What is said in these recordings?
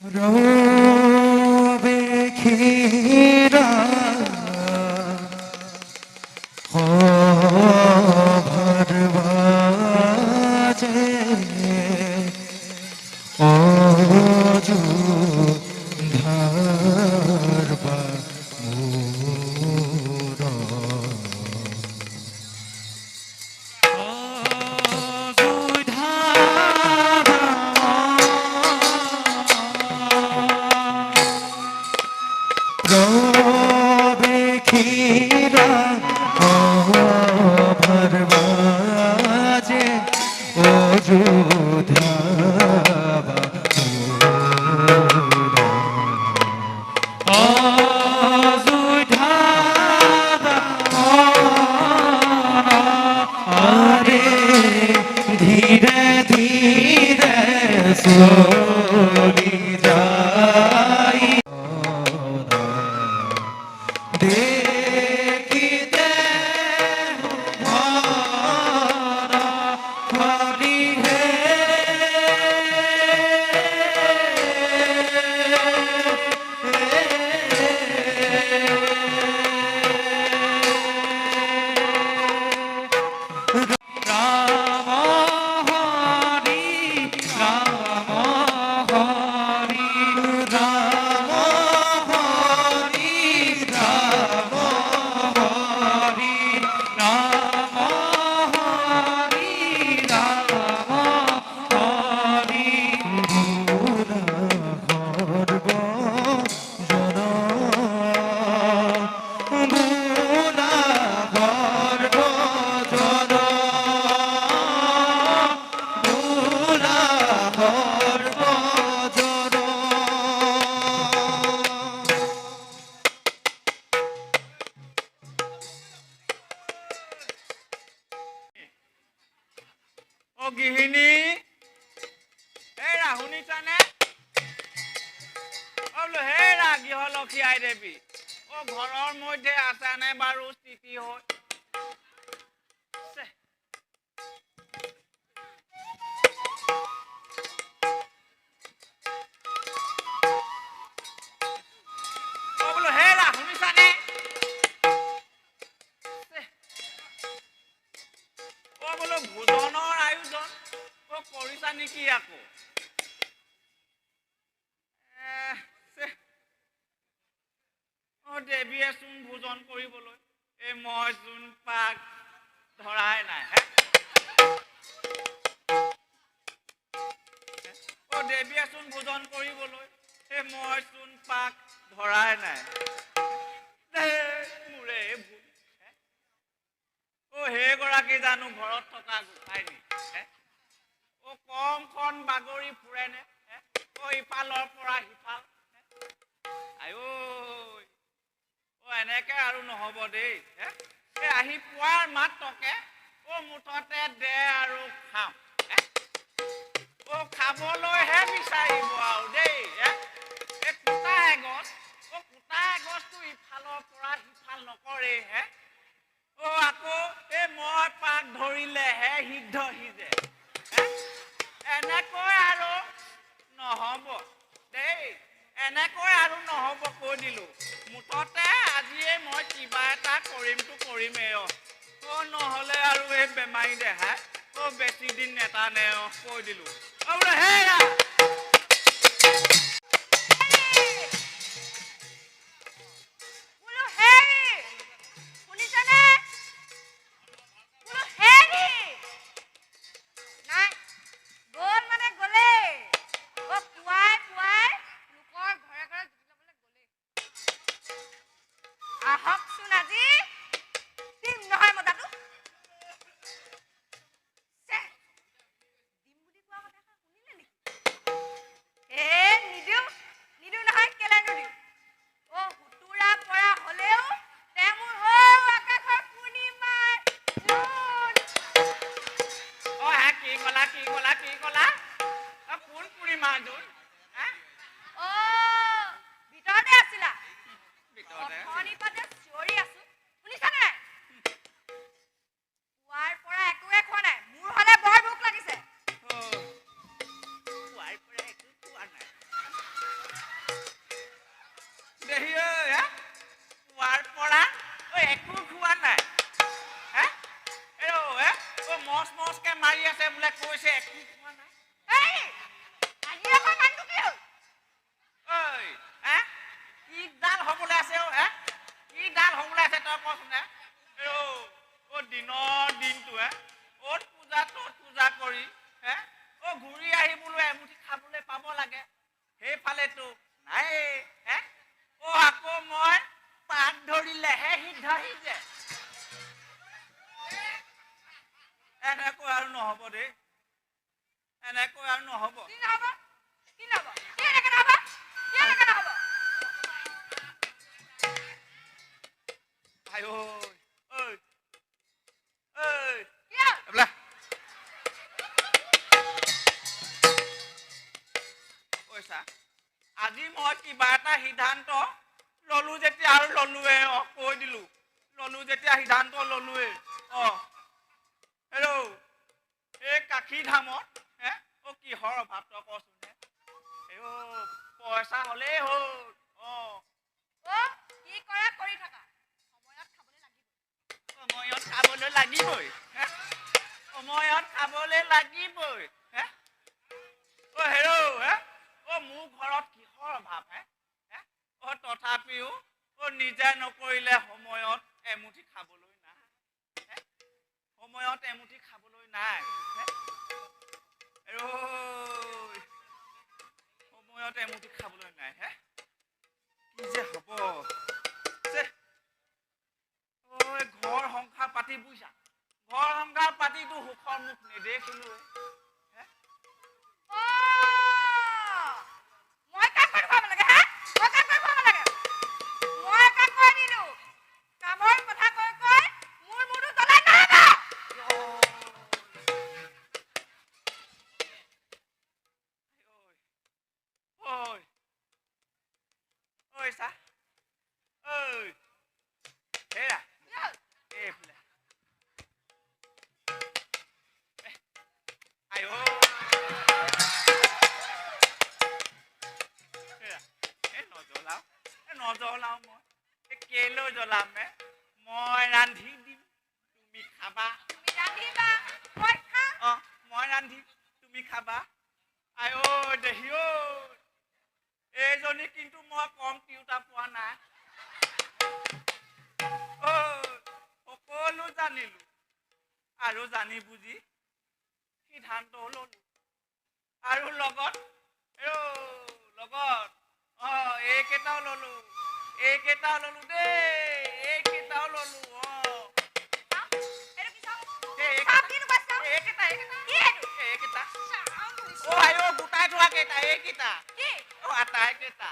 রবে ক্ষীরা খবর বাজে অযোধ্যার বামুর রবে ক্ষীরা খবর বাজে অযোধ্যা ধীরে ধীরে চলি যাই দেখিতে ভরা হরি হে রাম হরি রাম হরি রাম হরি রাম হরি রাম হরি রাম হরি গুণা গর্ব জন গুণা গর্ব জন গুণা গর্ব জন ও গৃহিণী হেৰা শুনিছানে অ বোলো হেৰা গৃহলক্ষী আই দেৱী অ ঘৰৰ মধ্যে আছানে বাৰু স্থিতি হৈ অ বোলো হেৰা শুনিছানে অ বোলো ভোজনৰ আয়োজন অ কৰিছা নেকি আকৌ অ দেৱীয়েচোন ভোজন কৰিবলৈ এই মই চোন পাক ধৰাই নাই অ দেৱীয়েচোন ভোজন কৰিবলৈ এই মই চোন পাক ধৰাই নাই মোৰে ভুল অ সেইগৰাকী জানো ঘৰত থকা গোসাঁইনী অ কমখন বাগৰি ফুৰেনে অ ইফালৰ পৰা সিফাল আঐ অ এনেকে আৰু নহ'ব দেই এই আহি পোৱাৰ মাত্ৰকে অ মুঠতে দে আৰু খাম অ খাবলৈহে বিচাৰিব আৰু দেই এই কুটা এগছটো ইফালৰ পৰা সিফাল নকৰে অ আকৌ এই মই পাক ধৰিলেহে সিদ্ধ সিজে এনেকৈ আৰু নহ'ব দেই এনেকৈ আৰু নহ'ব কৈ দিলোঁ মুঠতে আজিয়ে মই কিবা এটা কৰিমেই অ নহ'লে আৰু এই বেমাৰী দেহাই বেছি দিন নেটানে কৈ দিলোঁ বোলে হেৰা আহকচোন আজি দিম নহয় মতাটো দিম বুলি কোৱা কথা শুনিলে নেকি নিদিওঁ নহয় কেলে নিদিওঁ অ হুতুৰা পৰা হ'লেও তে মোৰ আকাশৰ পূৰ্ণিমাৰ অ কি ক'লা কোন পূৰ্ণিমা জোন ভিতৰতে আছিলা ভিতৰতে অথনিৰ পৰা যে চিঞৰি আছো দেহি ঐ পুৱাৰ পৰা একো খোৱা নাই মচ মচকে মাৰি আছে বোলে কৈছে একো খোৱা নাই আজি আকৌ মানুহটো কি হ'ল কি ডাল হ'বলৈ আছে কি ডাল হ'বলৈ আছে তই কচোন দিনৰ দিনটো অ'ত পূজা ত'ত পূজা কৰি ঘূৰি আহি বোলো এমুঠি খাবলৈ পাব লাগে সেইফালেতো নাই আকৌ মই পাক ধৰিলেহে সিদ্ধ সিজে এনেকৈ আৰু নহ'ব দেই এনেকৈ আৰু নহ'ব কি নহ'ব কি নহ'ব কি এনেকে নহ'ব কি এনেকে নহ'ব আই ঐ কি হ'ল এইবিলাক কৈছা আজি মই কিবা এটা সিদ্ধান্ত ললো যেতিয়া আৰু ললোৱে কৈ দিলো ললো যেতিয়া সিদ্ধান্ত ললোৱে হেল্ল' এই কাশী ধামত কিহৰ অভাৱ তই কচোন পইচা হ'লেই হ'ল কি কৰা কৰি থাকা সময়ত খাবলৈ সময়ত খাবলৈ লাগিবই লাগিবই সময়ত খাবলৈ লাগিবই মোৰ ঘৰত কিহৰ অভাৱ তথাপিও নিজে নকৰিলে সময়ত এমুঠি খাবলৈ নাই সময়ত এমুঠি খাবলৈ নাই সময়ত এমুঠি খাবলৈ নাই কি যে হ'ব ঘৰ সংসাৰ পাতি বুইছা ঘৰ সংসাৰ পাতিতো সুখৰ মুখ নেদেখিলো মই কাম কৰি খুৱাব লাগে মই কাম কৰি খুৱাব লাগে মই কাম কৰি দিলো কামৰ কথা কৈ কৈ মোৰ মূৰটো জ্বলাই নহ'ব চা হেৰা এইফালে নজ্বলাও মই কেলৈ জ্বলাম মই ৰান্ধি দিম তুমি খাবা তুমি ৰান্ধিবা মই খাম মই ৰান্ধিম তুমি খাবা দেহি এইজনী কিন্তু মই কম তিউতা পোৱা নাই সকলো জানিলো আৰু জানি বুজি সিদ্ধান্ত ললো আৰু লগত এইকেইটাও ললো দেই এইকেইটাও ললো এইকেইটা গোটাই থোৱা কেইটা এইকেইটা আটাই কেইটা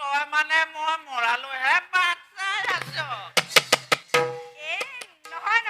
তই মানে মই মৰালৈহে বাট চাই আছ নহয়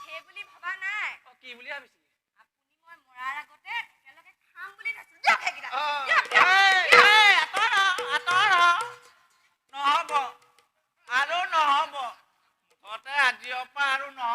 সেই বুলি ভবা নাই কি বুলি ভাবিছিলি আপুনি মই মৰাৰ আগতে একেলগে খাম বুলি ভাবিছিলো দিয়ক সেইকেইটা নহ'ব আৰু নহ'ব মুঠতে আজিৰ পৰা আৰু নহ'ব